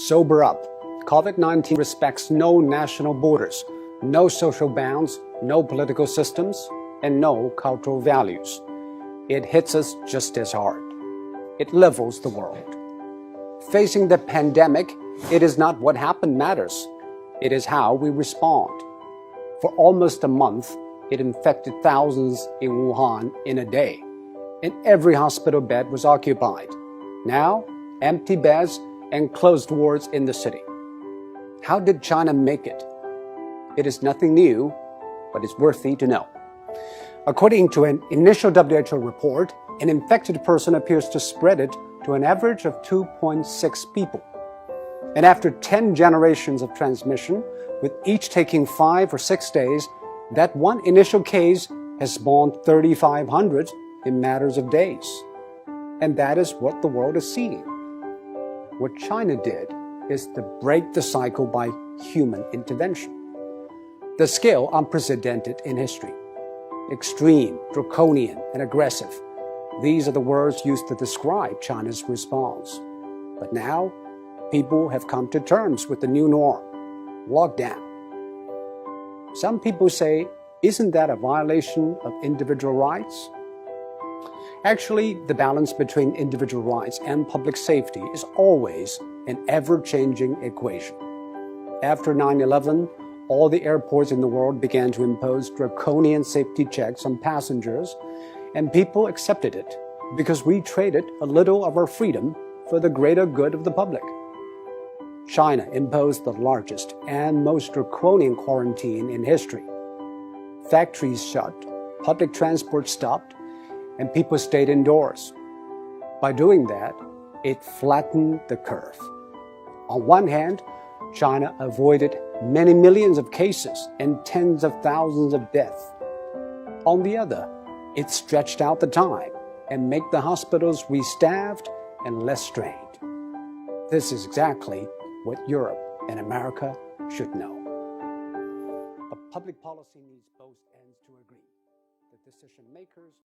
Sober up. COVID-19 respects no national borders, no social bounds, no political systems, and no cultural values. It hits us just as hard. It levels the world. Facing the pandemic, it is not what happened matters. It is how we respond. For almost a month, it infected thousands in Wuhan in a day, and every hospital bed was occupied. Now, empty beds and closed wards in the city. How did China make it? It is nothing new, but it's worthy to know. According to an initial WHO report, an infected person appears to spread it to an average of 2.6 people. And after 10 generations of transmission, with each taking 5 or 6 days, that one initial case has spawned 3,500 in matters of days. And that is what the world is seeing. What China did is to break the cycle by human intervention. The scale unprecedented in history. Extreme, draconian, and aggressive. These are the words used to describe China's response. But now, people have come to terms with the new norm, lockdown. Some people say, isn't that a violation of individual rights? Actually, the balance between individual rights and public safety is always an ever-changing equation. After 9/11, all the airports in the world began to impose draconian safety checks on passengers, and people accepted it because we traded a little of our freedom for the greater good of the public. China imposed the largest and most draconian quarantine in history. Factories shut, public transport stopped, and people stayed indoors. By doing that, it flattened the curve. On one hand, China avoided many millions of cases and tens of thousands of deaths. On the other, it stretched out the time and made the hospitals restaffed and less strained. This is exactly what Europe and America should know. But public policy needs both ends to agree. The decision makers